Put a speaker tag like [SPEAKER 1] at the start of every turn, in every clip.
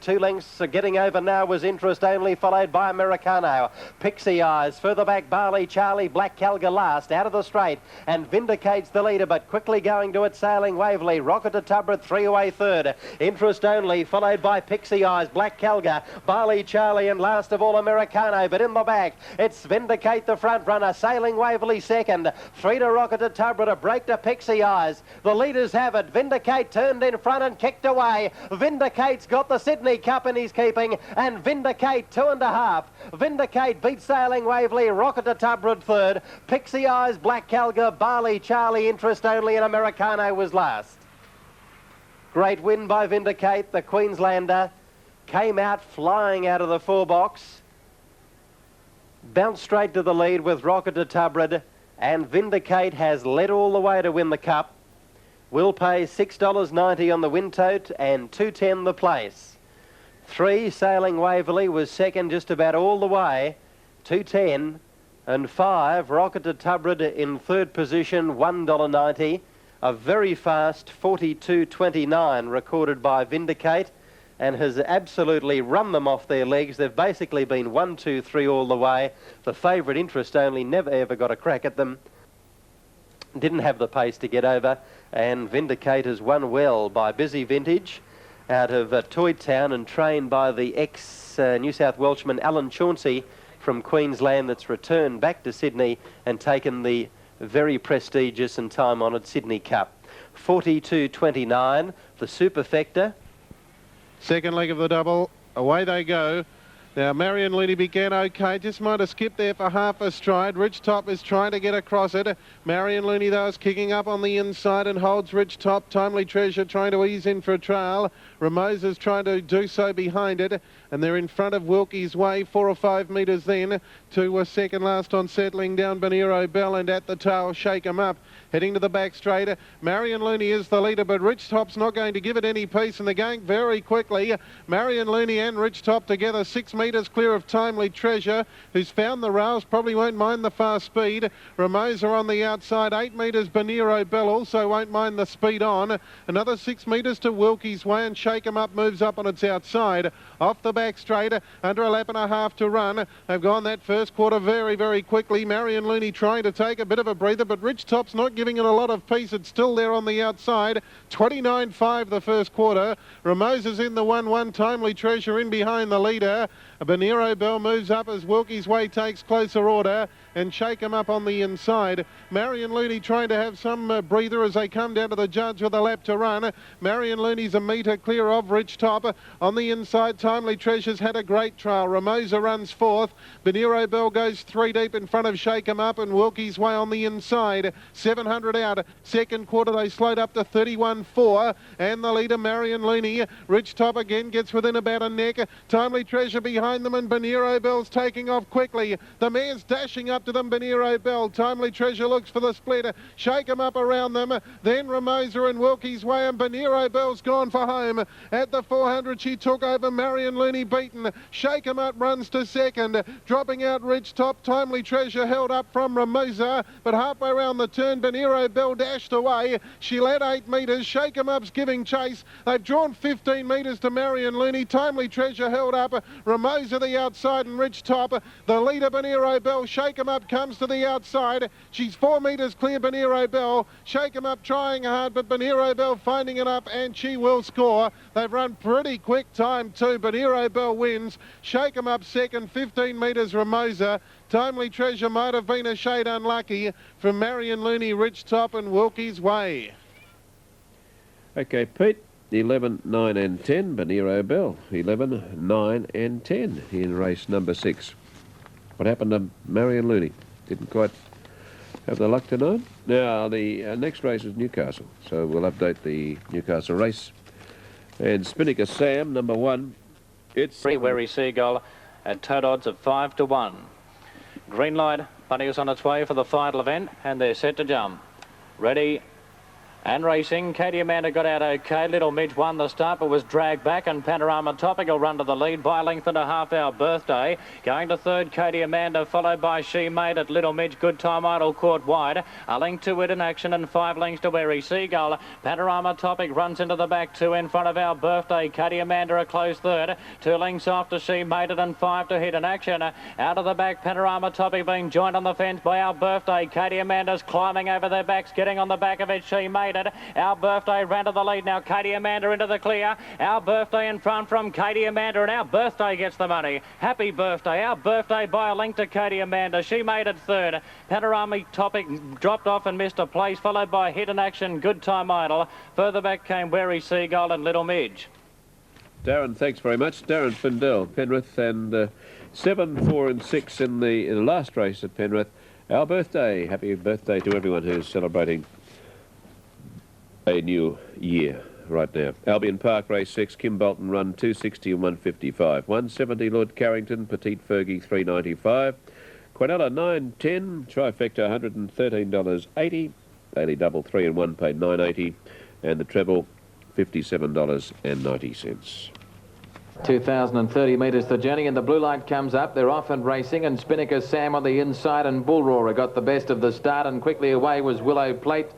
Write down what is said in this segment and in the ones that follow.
[SPEAKER 1] 2 lengths getting over now was Interest Only, followed by Americano. Pixie Eyes, further back Barley Charlie, Black Calga last, out of the straight, and Vindicates the leader, but quickly going to it, Sailing Waverley. Rocket to Tubber, 3 away third. Interest Only, followed by Pixie Eyes, Black Calga, Barley Charlie, and last of all Americano. But in the back, it's Vindicate the front runner, Sailing Waverley second, 3 to Rocket to Tubber, to break to Pixie Eyes. The leaders have it. Vindicate turned in front and kicked away. Vindicate's got the Sydney Cup in his keeping, and Vindicate 2.5. Vindicate beat Sailing Waverley, Rocket to Tubber third. Pixie Eyes, Black Calga, Barley Charlie, Interest Only, and Americano was last. Great win by Vindicate. The Queenslander came out flying out of the 4 box. Bounced straight to the lead with Rocket to Tubber, and Vindicate has led all the way to win the Cup. Will pay $6.90 on the win tote and $2.10 the place. 3, Sailing Waverley, was second just about all the way, $2.10, and 5, Rocket to Tubber in third position, $1.90. A very fast 42.29 recorded by Vindicate, and has absolutely run them off their legs. They've basically been 1, 2, 3 all the way. The favourite Interest Only never ever got a crack at them. Didn't have the pace to get over, and Vindicate has won well by Busy Vintage out of Toy Town, and trained by the ex-New South Welshman Alan Chauncey from Queensland, that's returned back to Sydney and taken the very prestigious and time-honoured Sydney Cup. 42.29, the Superfecta.
[SPEAKER 2] Second leg of the double, away they go. Now, Marion Looney began okay, just might have skipped there for half a stride. Rich Top is trying to get across it. Marion Looney, though, is kicking up on the inside and holds Rich Top. Timely Treasure trying to ease in for a trail. Ramosa's trying to do so behind it, and they're in front of Wilkie's Way, 4 or 5 metres then to second last on settling down Bonero Bell, and at the tail Shake 'em Up. Heading to the back straight, Marion Looney is the leader, but Rich Top's not going to give it any peace, and they're going very quickly. Marion Looney and Rich Top together, 6 metres clear of Timely Treasure, who's found the rails, probably won't mind the fast speed. Ramosa on the outside, 8 metres Bonero Bell also won't mind the speed on. Another 6 metres to Wilkie's Way, and Shake 'em Up moves up on its outside. Off the back straight, under a lap and a half to run. They've gone that first quarter very, very quickly. Marion Looney trying to take a bit of a breather, but Rich Top's not giving it a lot of peace. It's still there on the outside. 29.5 the first quarter. Ramosa's in the 1-1. Timely Treasure in behind the leader. Bonero Bell moves up as Wilkie's Way takes closer order, and Shake 'em Up on the inside. Marion Looney trying to have some breather as they come down to the judge with a lap to run. Marion Looney's a metre clear of Rich Top. On the inside, Timely Treasure's had a great trial. Ramosa runs 4th. Bonero Bell goes 3 deep in front of Shake 'em Up, and Wilkie's Way on the inside. 700 out. Second quarter, they slowed up to 31.4, and the leader, Marion Looney. Rich Top again gets within about a neck. Timely Treasure behind them, and Bonero Bell's taking off quickly. The mare's dashing up to them, Bonero Bell. Timely Treasure looks for the split. Shake 'em Up around them. Then Ramosa and Wilkie's Way, and Bonero Bell's gone for home. At the 400, she took over. Marion Looney beaten. Shake 'em Up runs to second. Dropping out Rich Top. Timely Treasure held up from Ramosa, but halfway around the turn, Bonero Bell dashed away. She led 8 metres. Shake 'em Up's giving chase. They've drawn 15 metres to Marion Looney. Timely Treasure held up. Ramosa the outside, and Rich Top. The leader, Bonero Bell. Shake 'em Up comes to the outside. She's 4 metres clear, Bonero Bell. Shake 'em Up trying hard, but Bonero Bell finding it up, and she will score. They've run pretty quick time too. Bonero Bell wins. Shake 'em Up second, 15 metres Ramosa. Timely Treasure might have been a shade unlucky from Marion Looney, Rich Top, and Wilkie's Way.
[SPEAKER 3] Okay, Pete. 11, 9 and 10, Bonero Bell. 11, 9 and 10 in race number 6. What happened to Marion Looney? Didn't quite have the luck tonight. Now, the next race is Newcastle, so we'll update the Newcastle race. And Spinnaker Sam, number 1. It's
[SPEAKER 4] Free Wary Seagull at tote odds of 5 to 1. Green light, Bunny is on its way for the final event, and they're set to jump. Ready, And racing, Katie Amanda got out okay. Little Midge won the start but was dragged back, and Panorama Topic will run to the lead by a length and a half. Our Birthday going to third, Katie Amanda, followed by She Made It. Little Midge, Good Time Idol caught wide. A length to It in Action and 5 lengths to Wary Seagull. Panorama Topic runs into the back 2 in front of Our Birthday. Katie Amanda a close third. 2 lengths after She Made It and 5 to Hit in Action. Out of the back, Panorama Topic being joined on the fence by Our Birthday. Katie Amanda's climbing over their backs, getting on the back of it. She Made It. Our Birthday ran to the lead. Now Katie Amanda into the clear. Our Birthday in front from Katie Amanda, and Our Birthday gets the money. Happy Birthday. Our Birthday by a length to Katie Amanda. She made it third. Panorama Topic dropped off and missed a place, followed by Hit in Action, Good Time Idol. Further back came Wary Seagull and Little Midge.
[SPEAKER 3] Darren, thanks very much. Darren Findell, Penrith, and 7, 4 and 6 in the last race at Penrith. Our Birthday. Happy birthday to everyone who's celebrating a new year right now. Albion Park Race 6, Kim Bolton run 260 and 155. 170 Lord Carrington, Petite Fergie 395. Quinella 910, trifecta $113.80. Daily double 3 and 1 paid $9.80, and the treble $57.90.
[SPEAKER 5] 2,030 metres the journey, and the blue light comes up. They're off and racing, and Spinnaker Sam on the inside, and Bull Roarer got the best of the start, and quickly away was Willow Plate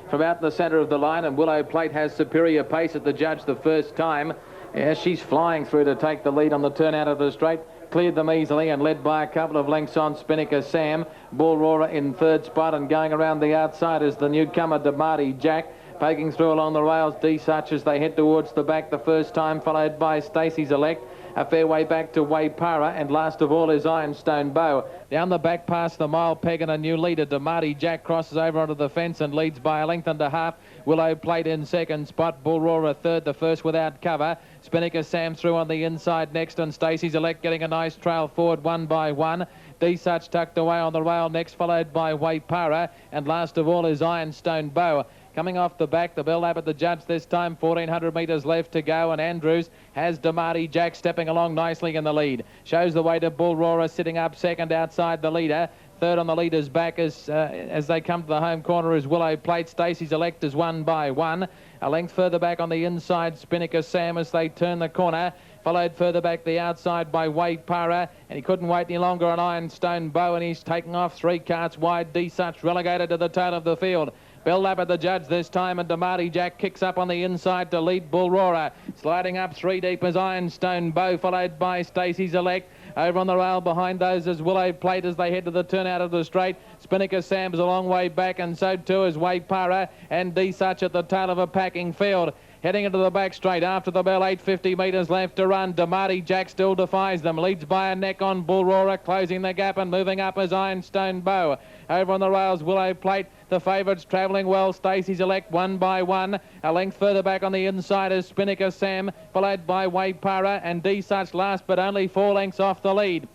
[SPEAKER 5] from out in the centre of the line, and Willow Plate has superior pace at the judge the first time. Yeah, she's flying through to take the lead on the turn out of the straight. Cleared them easily and led by a couple of lengths on Spinnaker Sam. Bull Roarer in third spot, and going around the outside is the newcomer Damati Jack. Poking through along the rails, D-Such as they head towards the back the first time, followed by Stacey's Elect. A fair way back to Waypara, and last of all is Ironstone Bow. Down the back past the mile peg, and a new leader, Damati Jack, crosses over onto the fence and leads by a length and a half. Willow Plate in second spot, Bull Roarer third, the first without cover. Spinnaker Sam through on the inside next, and Stacey's Elect getting a nice trail forward 1 by 1. D-Such tucked away on the rail next, followed by Waypara, and last of all is Ironstone Bow. Coming off the back, the bell lap at the judge this time, 1,400 metres left to go, and Andrews has Damati Jack stepping along nicely in the lead. Shows the way to Bull Roarer sitting up second outside the leader. Third on the leader's back as they come to the home corner is Willow Plate. Stacey's Elect is 1 by 1. A length further back on the inside, Spinnaker Sam as they turn the corner. Followed further back the outside by Waypara, and he couldn't wait any longer on Ironstone Bow, and he's taking off 3 carts wide. D-Such relegated to the tail of the field. Bell lap at the judge this time, and Damati Jack kicks up on the inside to lead Bull Roarer. Sliding up 3 deep as Ironstone Bow, followed by Stacey's Elect. Over on the rail behind those is Willow Plate as they head to the turn out of the straight. Spinnaker Sam's a long way back, and so too is Waypara, and D-Such at the tail of a packing field. Heading into the back straight after the bell, 850 metres left to run. Damati Jack still defies them. Leads by a neck on Bull Roarer, closing the gap and moving up as Ironstone Bow. Over on the rails, Willow Plate. The favourites travelling well. Stacey's Elect 1 by 1. A length further back on the inside is Spinnaker Sam, followed by Waypara, and D-Such last but only 4 lengths off the lead.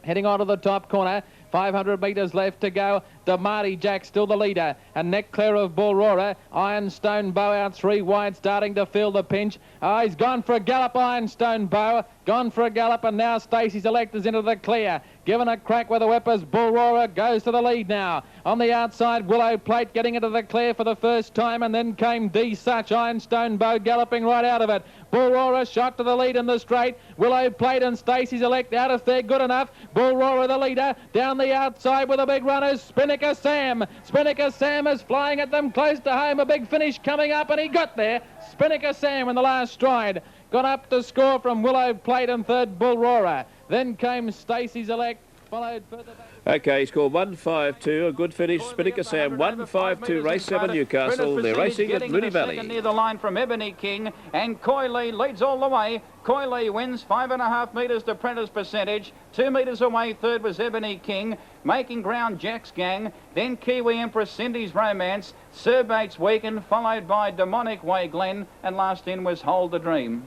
[SPEAKER 5] Heading on to the top corner. 500 metres left to go. Damati Jack still the leader. A neck clear of Bull Roarer. Ironstone Bow out 3 wide, starting to feel the pinch. Oh, he's gone for a gallop, Ironstone Bow. Gone for a gallop, and now Stacey's Elect is into the clear. Given a crack with the whippers, Bull Roarer goes to the lead now. On the outside, Willow Plate getting into the clear for the first time, and then came D-Such. Ironstone Bow galloping right out of it. Bull Roarer shot to the lead in the straight. Willow Plate and Stacey's Elect out if they're good enough. Bull Roarer the leader. Down the outside with the big runners, Spinnaker Sam. Spinnaker Sam is flying at them close to home. A big finish coming up, and he got there. Spinnaker Sam in the last stride. Got up to score from Willow Plate and third Bull Roarer. Then came Stacey's Elect, followed further back.
[SPEAKER 3] Okay, he scored 152, a good finish. Spinnaker Sam 152, race 7 Newcastle. They're racing at Moonee Valley.
[SPEAKER 6] Near the line from Ebony King, and Coy Lee leads all the way. Coy Lee wins 5.5 metres to Prentice Percentage. 2 metres away, third was Ebony King. Making ground, Jack's Gang. Then Kiwi Empress, Cindy's Romance. Sir Bates Weekend, followed by Demonic Way Glen, and last in was Hold the Dream.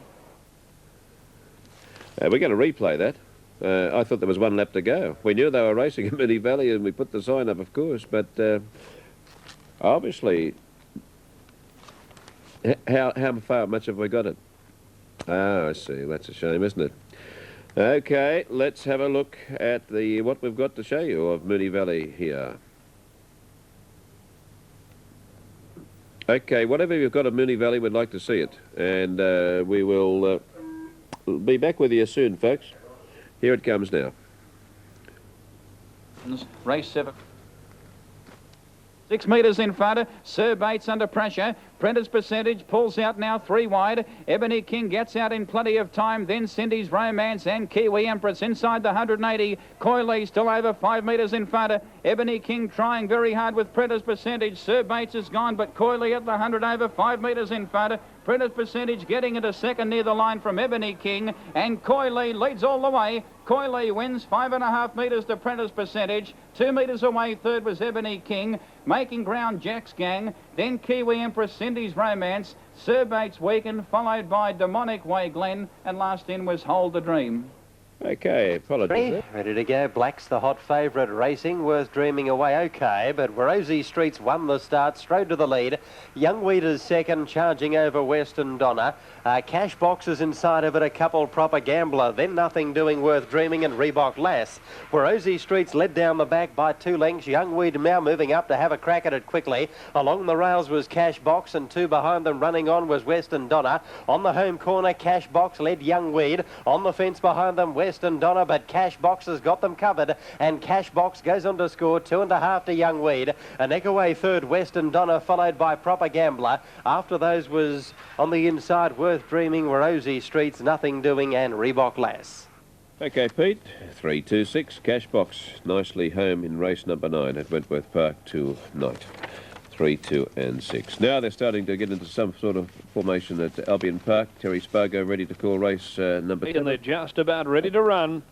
[SPEAKER 3] We're going to replay that. I thought there was 1 lap to go. We knew they were racing at Moonee Valley, and we put the sign up, of course, but obviously, how far, much have we got it? Oh, I see. That's a shame, isn't it? Okay, let's have a look at what we've got to show you of Moonee Valley here. Okay, whatever you've got of Moonee Valley, we'd like to see it. And we will be back with you soon, folks. Here it comes now.
[SPEAKER 6] Race 7. 6 metres in front. Sir Bates under pressure. Prentice Percentage pulls out now 3 wide. Ebony King gets out in plenty of time. Then Cindy's Romance and Kiwi Empress inside the 180. Coyley still over 5 metres in front. Ebony King trying very hard with Prentice Percentage. Sir Bates is gone, but Coyley at the 100 over 5 metres in front. Prentice Percentage getting into second near the line from Ebony King, and Coyley leads all the way. Coyley wins 5.5 metres to Prentice Percentage. 2 metres away, third was Ebony King. Making ground, Jack's Gang. Then Kiwi Empress, Cindy's Romance. Sir Bates weakened, followed by Demonic Way Glen, and last in was Hold the Dream.
[SPEAKER 3] Okay, apologies.
[SPEAKER 1] Ready to go. Black's the hot favourite racing. Worth Dreaming away okay, but Rosie Streets won the start, strode to the lead. Young Weeder's second, charging over Western Donna. Cash Boxes inside of it, a couple Proper Gambler, then Nothing Doing, Worth Dreaming, and Reebok Lass. Rosie Streets led down the back by 2 lengths. Young Weed now moving up to have a crack at it quickly. Along the rails was Cash Box, and 2 behind them running on was Western Donna. On the home corner, Cash Box led Young Weed. On the fence behind them, Western Donna, but Cash Box has got them covered, and Cash Box goes on to score 2.5 to Young Weed. A neck away third, Western Donna, followed by Proper Gambler. After those was on the inside, Worth Dreaming, Rosie Streets, Nothing Doing, and Reebok Lass.
[SPEAKER 3] Okay, Pete. 3, 2, 6. Cash Box nicely home in race number 9 at Wentworth Park tonight. 3, 2, and 6. Now they're starting to get into some sort of formation at Albion Park. Terry Spargo ready to call race number 10.
[SPEAKER 7] And they're just about ready to run.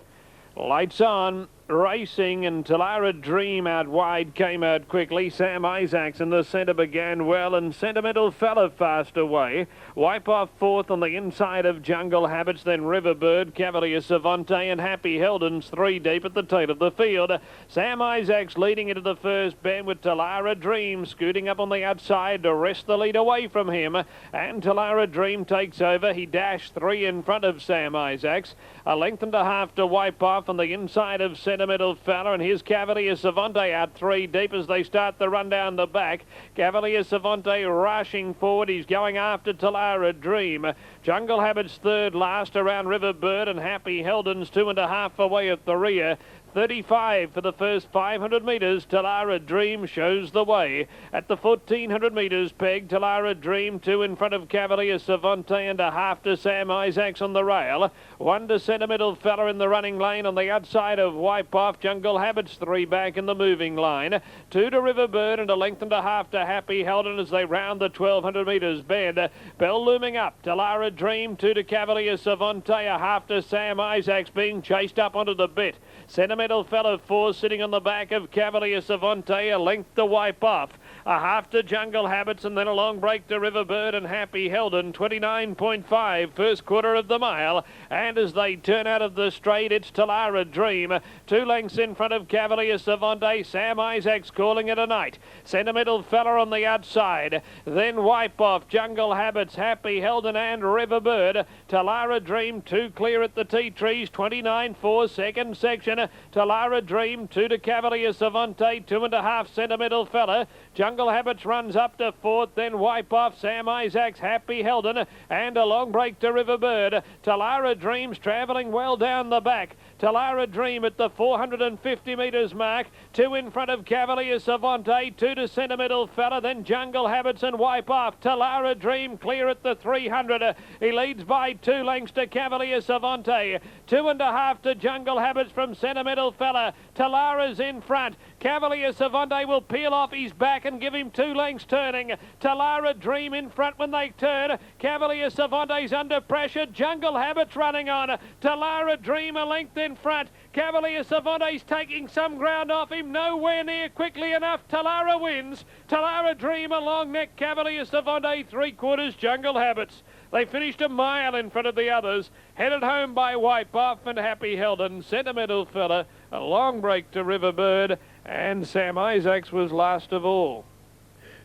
[SPEAKER 7] Lights on. Racing, and Talara Dream out wide came out quickly. Sam Isaacs in the centre began well, and Sentimental Fella fast away. Wipe Off fourth on the inside of Jungle Habits, then Riverbird, Cavalier Savante, and Happy Heldens 3 deep at the tail of the field. Sam Isaacs leading into the first bend with Talara Dream scooting up on the outside to wrest the lead away from him, and Talara Dream takes over. He dashed 3 in front of Sam Isaacs. 1.5 lengths to Wipe Off on the inside of Sentimental Fella, and here's Cavalier Savante out 3 deep as they start the run down the back. Cavalier Savante rushing forward. He's going after Talara Dream. Jungle Habits third last around Riverbird, and Happy Heldens 2.5 away at the rear. 35 for the first 500 metres. Talara Dream shows the way. At the 1,400 metres peg, Talara Dream 2 in front of Cavalier Savante and 1/2 to Sam Isaacs on the rail. 1 to Sentimental Fella in the running lane on the outside of Wipe Off. Jungle Habits 3 back in the moving line. 2 to Riverbird and 1.5 lengths to Happy Helden as they round the 1,200 metres bend. Bell looming up. Talara Dream 2 to Cavalier Savante. 1/2 to Sam Isaacs being chased up onto the bit. Sentimental Fella 4 sitting on the back of Cavalier Savante, 1 length to Wipe Off. 1/2 to Jungle Habits, and then a long break to Riverbird and Happy Helden. 29.5 first quarter of the mile, and as they turn out of the straight, it's Talara Dream 2 lengths in front of Cavalier Savante. Sam Isaacs calling it a night. Sentimental Fella on the outside, then Wipe Off, Jungle Habits, Happy Helden and Riverbird. Talara Dream 2 clear at the tea trees. 29.4 second section. Talara Dream 2 to Cavalier Savante, 2.5 Sentimental Fella. Jungle Habits runs up to 4th, then Wipe Off, Sam Isaacs, Happy Helden, and a long break to Riverbird. Talara Dream's travelling well down the back. Talara Dream at the 450 metres mark, 2 in front of Cavalier Savante, 2 to Sentimental Fella, then Jungle Habits and Wipe Off. Talara Dream clear at the 300. He leads by 2 lengths to Cavalier Savante, 2.5 to Jungle Habits from Sentimental Fella. Talara's in front. Cavalier Savante will peel off his back and give him 2 lengths turning. Talara Dream in front when they turn. Cavalier Savante's under pressure. Jungle Habits running on. Talara Dream a length in front. Cavalier Savante's taking some ground off him. Nowhere near quickly enough. Talara wins. Talara Dream a long neck. Cavalier Savante 3/4 Jungle Habits. They finished a mile in front of the others. Headed home by Wipe Off and Happy Helden. Sentimental Fella, a long break to Riverbird, and Sam Isaacs was last of all.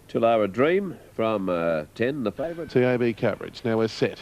[SPEAKER 3] Talara Dream from 10, the favourite.
[SPEAKER 2] TAB coverage. Now we're set.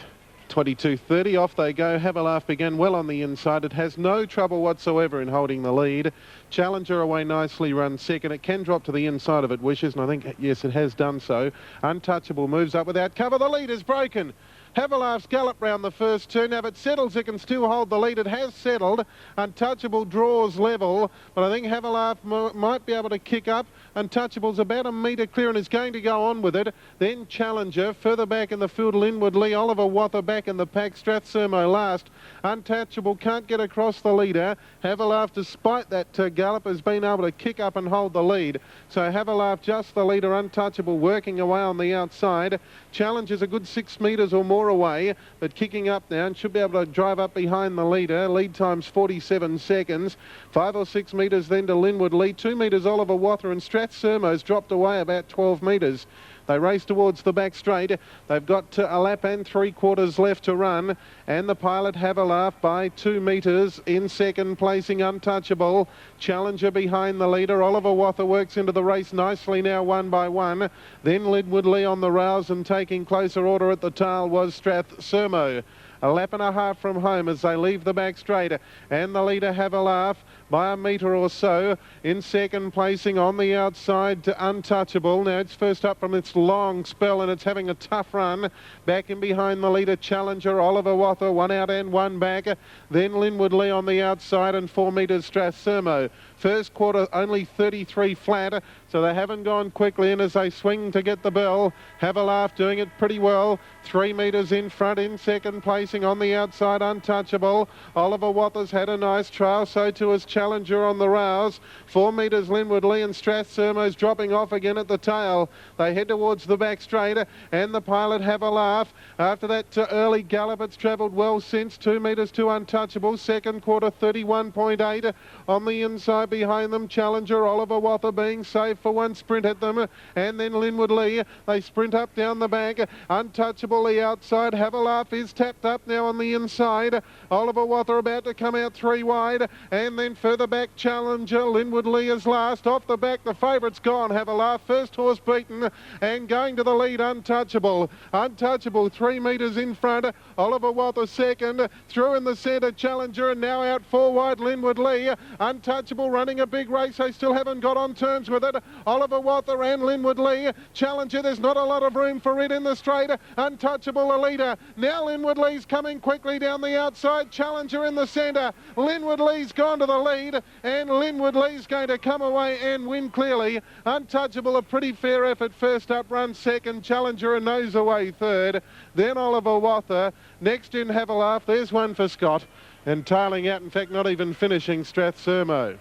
[SPEAKER 2] 22.30. Off they go. Have a Laugh began well on the inside. It has no trouble whatsoever in holding the lead. Challenger away nicely, runs second. It can drop to the inside if it wishes, and I think, yes, it has done so. Untouchable moves up without cover. The lead is broken. Have a Laugh's gallop round the first turn. Now, if it settles, it can still hold the lead. It has settled. Untouchable draws level, but I think Have a Laugh might be able to kick up. Untouchable's about a metre clear and is going to go on with it. Then Challenger. Further back in the field, Linwood Lee. Oliver Wather back in the pack. Strathsermo last. Untouchable can't get across the leader. Have a Laugh, despite that gallop, has been able to kick up and hold the lead. So Have a Laugh just the leader. Untouchable working away on the outside. Challenger's a good 6 metres or more away, but kicking up now and should be able to drive up behind the leader. Lead time's 47 seconds. 5 or 6 metres then to Linwood Lee. 2 metres Oliver Wather, and Strathsermo's dropped away about 12 metres. They race towards the back straight. They've got a lap and 3/4 left to run, and the pilot Have a Laugh by 2 metres in second, placing Untouchable. Challenger behind the leader. Oliver Wather works into the race nicely now, 1 by 1. Then Linwood Lee on the rouse, and taking closer order at the tail was Strathsermo. A lap and a half from home as they leave the back straight, and the leader Have a Laugh by a metre or so. In second, placing on the outside to Untouchable. Now it's first up from its long spell, and it's having a tough run. Back in behind the leader, Challenger, Oliver Wather, 1 out and 1 back. Then Linwood Lee on the outside, and 4 metres Strathsermo. First quarter only 33 flat, so they haven't gone quickly, and as they swing to get the bell, Have a Laugh doing it pretty well. 3 metres in front. In second, placing on the outside, Untouchable. Oliver Wather's had a nice trial, so too has Challenger on the rouse. 4 metres Linwood Lee, and Strathsermo's dropping off again at the tail. They head towards the back straight, and the pilot Have a Laugh. After that early gallop, it's travelled well since. 2 metres to Untouchable. Second quarter 31.8. On the inside behind them, Challenger, Oliver Wather being safe for one sprint at them, and then Linwood Lee. They sprint up down the back. Untouchable the outside. Have a Laugh is tapped up now on the inside. Oliver Wather about to come out 3 wide, and then further back Challenger. Linwood Lee is last. Off the back, the favourite's gone. Have a Laugh, first horse beaten, and going to the lead, Untouchable. Untouchable 3 metres in front. Oliver Wather second. Through in the centre, Challenger, and now out 4 wide, Linwood Lee. Untouchable running a big race. They still haven't got on terms with it. Oliver Wather and Linwood Lee. Challenger, there's not a lot of room for it in the straight. Untouchable a leader. Now Linwood Lee's coming quickly down the outside. Challenger in the centre. Linwood Lee's gone to the lead, and Linwood Lee's going to come away and win clearly. Untouchable, a pretty fair effort. First up, run second. Challenger a nose away third. Then Oliver Wather. Next in Have a Laugh. There's one for Scott. And tailing out, in fact, not even finishing, Strathsermo.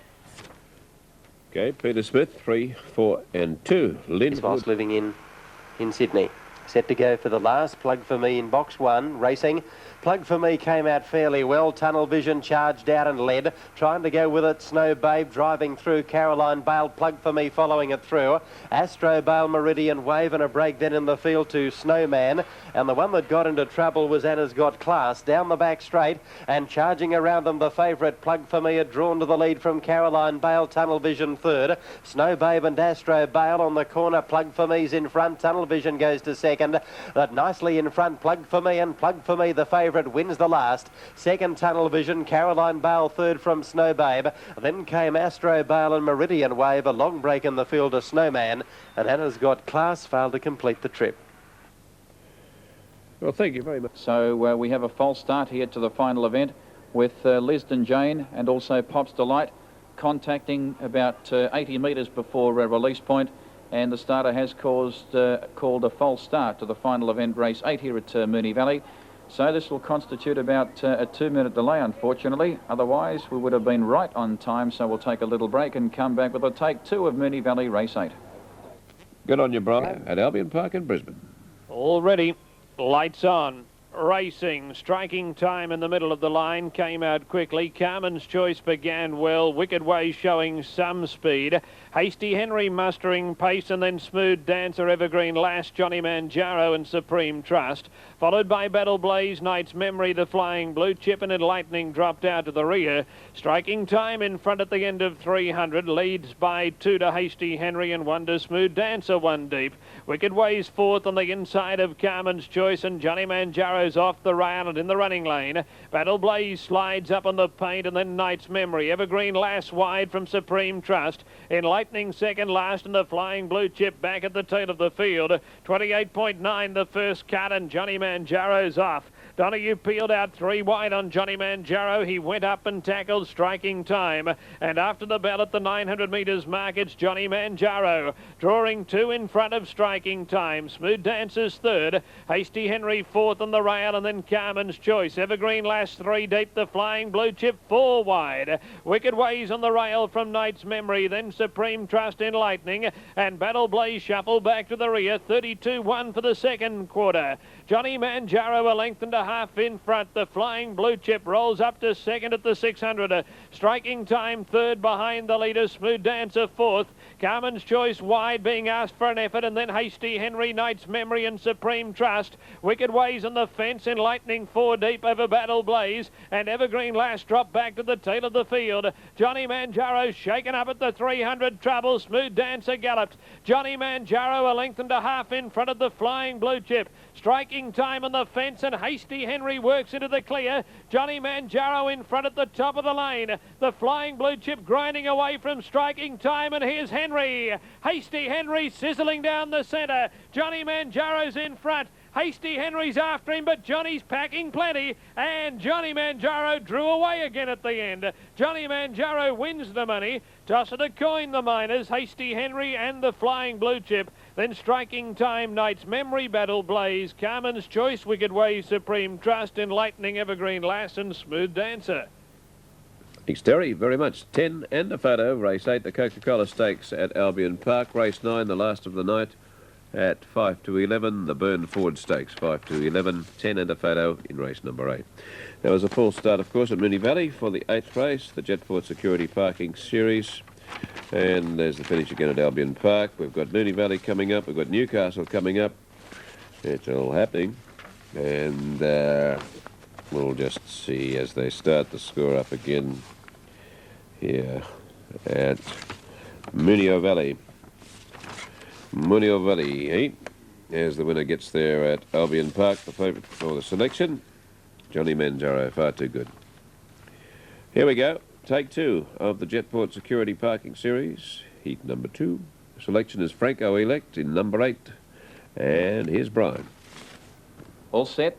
[SPEAKER 3] Okay, Peter Smith, 3, 4 and 2.
[SPEAKER 1] His boss living in Sydney. Set to go for the last. Plug for Me in box 1, racing. Plug for Me came out fairly well. Tunnel Vision charged out and led. Trying to go with it, Snow Babe driving through. Caroline Bale, Plug for Me following it through. Astro Bale, Meridian Wave, and a break then in the field to Snowman. And the one that got into trouble was Anna's Got Class. Down the back straight and charging around them, the favourite Plug for Me had drawn to the lead from Caroline Bale. Tunnel Vision third. Snow Babe and Astro Bale on the corner. Plug for Me's in front. Tunnel Vision goes to second. But nicely in front, Plug for Me, and Plug for Me, the favourite, wins the last. Second, Tunnel Vision. Caroline Bale third from Snow Babe. Then came Astro Bale and Meridian Wave. A long break in the field to Snowman, and Anna's Got Class failed to complete the trip.
[SPEAKER 3] Well, thank you very much.
[SPEAKER 6] So we have a false start here to the final event with Lisden Jane and also Pop's Delight contacting about 80 metres before release point, and the starter has called a false start to the final event, race 8 here at Moonee Valley. So this will constitute about a 2-minute delay, unfortunately. Otherwise, we would have been right on time, so we'll take a little break and come back with a take 2 of Moonee Valley race 8.
[SPEAKER 3] Good on you, Brian, at Albion Park in Brisbane.
[SPEAKER 7] All ready. Lights on. Racing, striking time in the middle of the line, came out quickly. Carmen's Choice began well. Wicked Way showing some speed. Hasty Henry mustering pace, and then Smooth Dancer, Evergreen Lass, Johnny Manjaro and Supreme Trust. followed by Battle Blaze, Knight's Memory, the Flying Blue Chip, and Enlightening dropped out to the rear. Striking Time in front at the end of 300, leads by 2 to Hasty Henry and 1 to Smooth Dancer, 1 deep. Wicked Ways fourth on the inside of Carmen's Choice, and Johnny Manjaro's off the rail and in the running lane. Battle Blaze slides up on the paint, and then Knight's Memory. Evergreen Lass wide from Supreme Trust. Enlightening second last, and the Flying Blue Chip back at the tail of the field. 28.9 the first cut, and Johnny Manjaro's off. Donahue peeled out 3 wide on Johnny Manjaro. He went up and tackled Striking Time. And after the bell at the 900 metres mark, it's Johnny Manjaro. Drawing 2 in front of Striking Time. Smooth Dancer's third. Hasty Henry fourth on the rail, and then Carmen's Choice. Evergreen Lass 3 deep. The Flying Blue Chip 4 wide. Wicked Ways on the rail from Knight's Memory. Then Supreme Trust, Enlightening. And Battle Blaze shuffle back to the rear. 32-1 for the second quarter. Johnny Manjaro a length and a half in front. The Flying Blue Chip rolls up to second at the 600. Striking Time third behind the leader. Smooth Dancer fourth. Carmen's Choice wide, being asked for an effort, and then Hasty Henry, Knight's Memory, and Supreme Trust. Wicked Ways on the fence. Enlightening 4 deep over Battle Blaze, and Evergreen Lass drop back to the tail of the field. Johnny Manjaro shaken up at the 300 trouble. Smooth Dancer galloped. Johnny Manjaro a length and a half in front of the Flying Blue Chip. Striking Time on the fence, and Hasty Henry works into the clear. Johnny Manjaro in front at the top of the lane. The Flying Blue Chip grinding away from Striking Time, and here's Henry. Hasty Henry sizzling down the centre. Johnny Manjaro's in front. Hasty Henry's after him, but Johnny's packing plenty, and Johnny Manjaro drew away again at the end. Johnny Manjaro wins the money. Toss it a coin, the miners, Hasty Henry and the Flying Blue Chip. Then Striking Time, Knight's Memory, Battle Blaze, Carmen's Choice, Wicked Ways, Supreme Trust, Enlightening, Evergreen Lass, and Smooth Dancer.
[SPEAKER 3] Thanks, Terry, very much. 10 and a photo. Race 8, the Coca-Cola Stakes at Albion Park. Race 9, the last of the night, at 5 to 11, the Burn Ford Stakes, 5 to 11, 10 and a photo in race number 8. There was a full start, of course, at Moonee Valley for the 8th race, the Jetford Security Parking Series. And there's the finish again at Albion Park. We've got Moonee Valley coming up. We've got Newcastle coming up. It's all happening. And we'll just see as they start the score up again here at Moonee Valley. Moonee Valley, eh? As the winner gets there at Albion Park, the favourite for the selection. Johnny Manjaro, far too good. Here we go. Take 2 of the Jetport Security Parking Series. Heat number 2. Selection is Franco Elect in number 8. And here's Brian.
[SPEAKER 6] All set.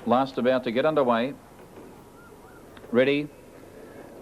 [SPEAKER 6] Last about to get underway. Ready.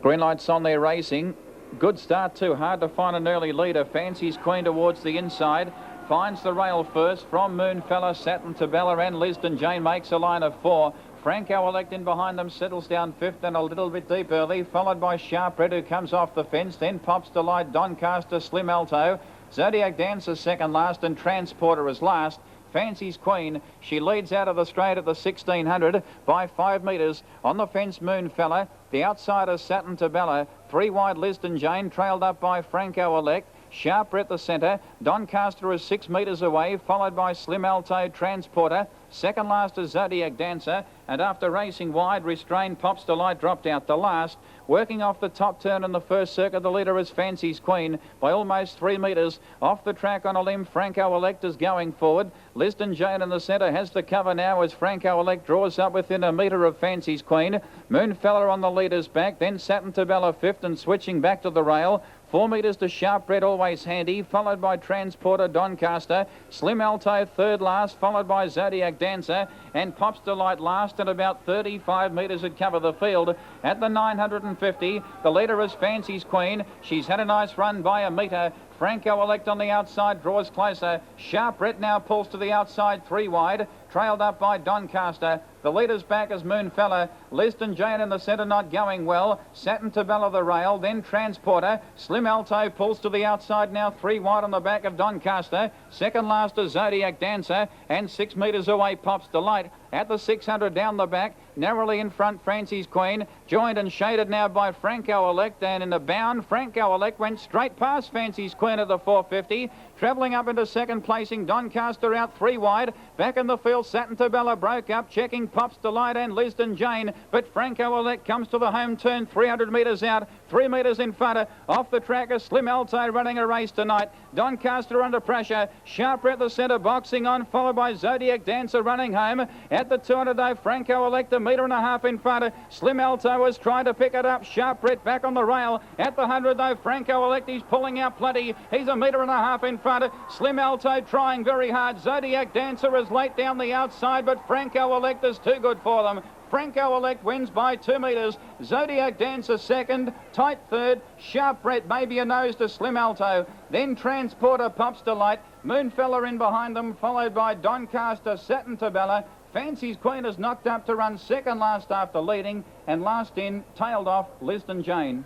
[SPEAKER 6] Green lights on there racing. Good start too. Hard to find an early leader. Fancy's Queen towards the inside. Finds the rail first from Moonfella, Satin Tabella, and Liston Jane makes a line of 4. Franco Elect in behind them, settles down 5th and a little bit deep early, followed by Sharp Red, who comes off the fence. Then Pops Delight, Doncaster, Slim Alto, Zodiac Dancer second last, and Transporter is last. Fancy's Queen, she leads out of the straight at the 1600 by 5 metres. On the fence, Moonfella. The outsider, Satin Tabella. 3 wide, Liston Jane, trailed up by Franco Elect. Sharp at the centre. Doncaster is 6 metres away, followed by Slim Alto, Transporter. Second last is Zodiac Dancer, and after racing wide, Restrained Pops Delight dropped out the last. Working off the top turn in the first circuit, the leader is Fancy's Queen by almost 3 metres. Off the track on a limb, Franco Elect is going forward. Liston Jane in the centre has the cover now as Franco Elect draws up within a metre of Fancy's Queen. Moonfella on the leader's back, then Satin Tabella 5th and switching back to the rail. 4 metres to Sharp Red, always handy, followed by Transporter, Doncaster. Slim Alto third last, followed by Zodiac Dancer, and Pops Delight last, and about 35 metres would cover the field. At the 950, the leader is Fancy's Queen. She's had a nice run by a metre. Franco Elect on the outside draws closer. Sharp Red now pulls to the outside 3 wide, trailed up by Doncaster. The leader's back is Moonfella. Liston Jane in the centre not going well. Satin Tabella the rail, then Transporter. Slim Alto pulls to the outside now 3 wide on the back of Doncaster. Second last is Zodiac Dancer, and 6 metres away Pops Delight. At the 600 down the back, Narrowly in front, Francie's Queen, joined and shaded now by Franco Elect, and in a bound, Franco Elect went straight past Francie's Queen at the 450. Travelling up into second placing, Doncaster out 3 wide. Back in the field, Satin Tabella broke up, checking Pop's Delight and Lisdon Jane. But Franco Elect comes to the home turn, 300 metres out, 3 metres in front. Off the track, a Slim Alto running a race tonight. Doncaster under pressure. Sharper at the centre, boxing on, followed by Zodiac Dancer running home. At the 200 though, Franco Elect 1.5 metres in front. Slim Alto was trying to pick it up. Sharper back on the rail. At the 100 though, Franco Elect, he's pulling out plenty. He's 1.5 metres in front. Slim Alto trying very hard. Zodiac Dancer is late down the outside, but Franco Elect is too good for them. Franco Elect wins by 2 metres. Zodiac Dancer second, tight third. Sharp Brett maybe a nose to Slim Alto. Then Transporter Pop's Delight. Moonfella in behind them, followed by Doncaster, Satin Tabella. Fancy's Queen is knocked up to run second last after leading, and last in, tailed off, Lisdon Jane.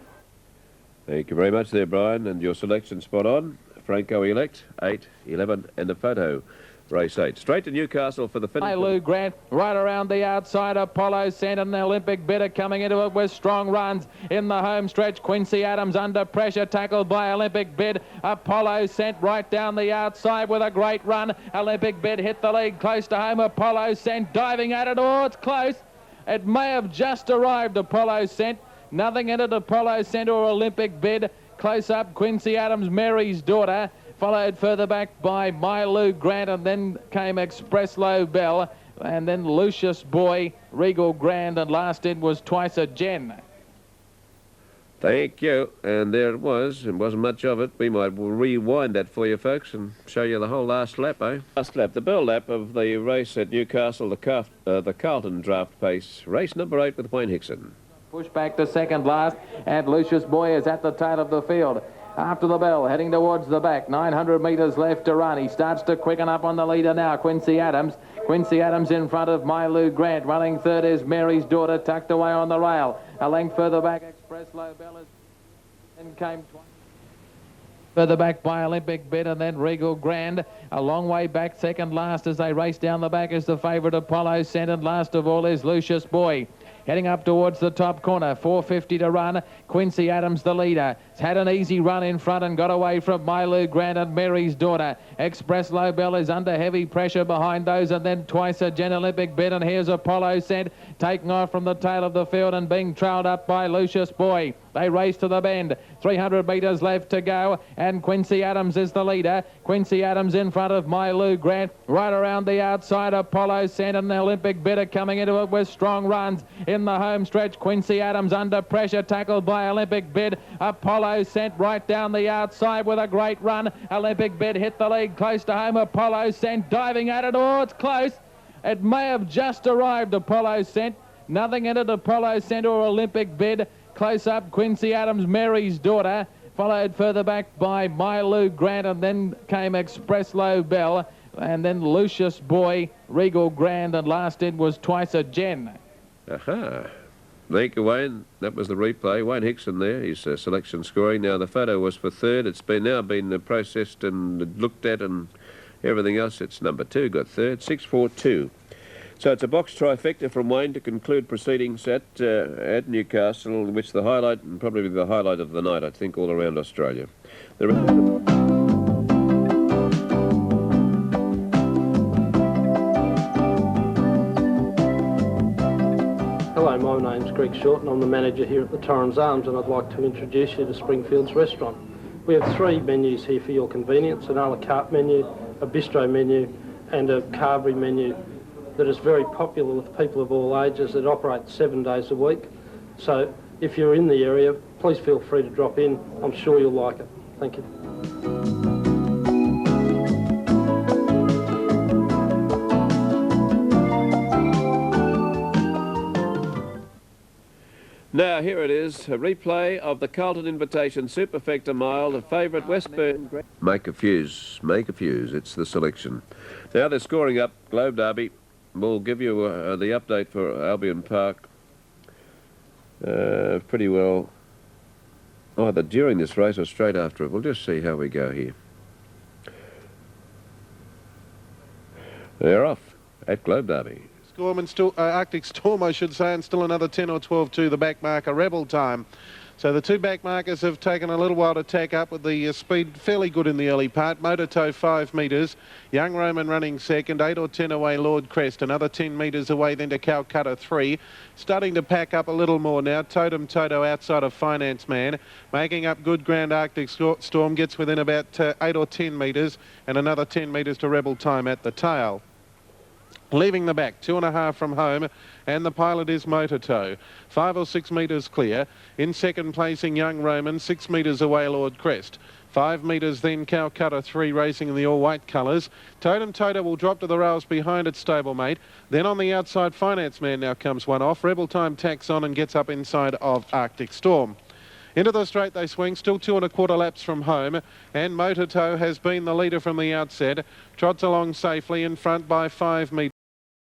[SPEAKER 3] Thank you very much there, Brian, and your selection spot on. Franco Elect, 8, 11, and a photo. Race 8. Straight to Newcastle for the finish.
[SPEAKER 5] Lou Grant, right around the outside. Apollo sent an Olympic bidder coming into it with strong runs in the home stretch. Quincy Adams under pressure, tackled by Olympic bid. Apollo sent right down the outside with a great run. Olympic bid hit the lead close to home. Apollo sent diving at it. Oh, it's close. It may have just arrived. Apollo sent. Nothing in it. Apollo sent or Olympic bid. Close up, Quincy Adams, Mary's Daughter, followed further back by My Lou Grant, and then came Express Low Bell, and then Lucius Boy, Regal Grand, and last in was Twice a Jen.
[SPEAKER 3] Thank you. And there it was. It wasn't much of it. We might rewind that for you, folks, and show you the whole last lap, eh? Last lap, the bell lap of the race at Newcastle, the Carlton Draft Pace, race number 8 with Wayne Hickson.
[SPEAKER 5] Push back to second last, and Lucius Boy is at the tail of the field. After the bell, heading towards the back, 900 metres left to run. He starts to quicken up on the leader now, Quincy Adams. Quincy Adams in front of My Lou Grant. Running third is Mary's Daughter, tucked away on the rail. A length further back, Express Low Bell is... Then came... Further back by Olympic bid, and then Regal Grand. A long way back, second last as they race down the back is the favourite Apollo Sent, and last of all is Lucius Boy. Heading up towards the top corner, 450 to run. Quincy Adams, the leader. Has had an easy run in front and got away from My Lou Grant and Mary's Daughter. Express Low Bell is under heavy pressure behind those, and then Twice a Gen Olympic bid, and here's Apollo Sent taking off from the tail of the field and being trailed up by Lucius Boy. They race to the bend. 300 metres left to go, and Quincy Adams is the leader. Quincy Adams in front of My Lou Grant. Right around the outside, Apollo Sent, and the Olympic bidder coming into it with strong runs. In the home stretch, Quincy Adams under pressure, tackled by Olympic bid. Apollo Sent right down the outside with a great run. Olympic bid hit the lead close to home. Apollo Sent diving at it. Oh, it's close. It may have just arrived, Apollo Sent. Nothing in it, Apollo Sent or Olympic bid. Close up, Quincy Adams, Mary's Daughter, followed further back by My Lou Grant, and then came Express Low Bell, and then Lucius Boy, Regal Grand, and last in was Twice a Gen.
[SPEAKER 3] Aha. Thank you, Wayne. That was the replay. Wayne Hickson there, his selection scoring. Now, the photo was for third. It's now been processed and looked at and everything else. It's number 2, got third, 642. So it's a box trifecta from Wayne to conclude proceedings at Newcastle, in which the highlight, and probably the highlight of the night, I think, all around Australia.
[SPEAKER 8] Hello, my name's Greg Short and I'm the manager here at the Torrens Arms, and I'd like to introduce you to Springfield's restaurant. We have 3 menus here for your convenience: an a la carte menu, a bistro menu and a carvery menu that is very popular with people of all ages. It operates 7 days a week. So if you're in the area, please feel free to drop in. I'm sure you'll like it. Thank you.
[SPEAKER 3] Now, here it is, a replay of the Carlton Invitation Superfecta Mile, the favourite Westburn. Make a fuse, it's the selection. Now they're scoring up, Globe Derby. We'll give you the update for Albion Park pretty well either during this race or straight after it. We'll just see how we go here. They're off at Globe Derby.
[SPEAKER 2] Arctic Storm, I should say, and still another 10 or 12 to the back marker, Rebel Time. So the two back markers have taken a little while to tack up with the speed fairly good in the early part. Motor Toe 5 metres. Young Roman running second. 8 or 10 away Lord Crest. Another 10 metres away then to Calcutta 3. Starting to pack up a little more now. Totem Toto outside of Finance Man. Making up good ground. Arctic Storm gets within about 8 or 10 metres. And another 10 metres to Rebel Time at the tail. Leaving the back, 2.5 from home, and the pilot is Motor Toe. 5 or 6 metres clear. In second placing Young Roman, 6 metres away Lord Crest. 5 metres then Calcutta 3 racing in the all-white colours. Totem Toto will drop to the rails behind its stablemate. Then on the outside, Finance Man now comes one off. Rebel Time tacks on and gets up inside of Arctic Storm. Into the straight they swing, still 2 1/4 laps from home, and Motor Toe has been the leader from the outset. Trots along safely in front by 5 metres.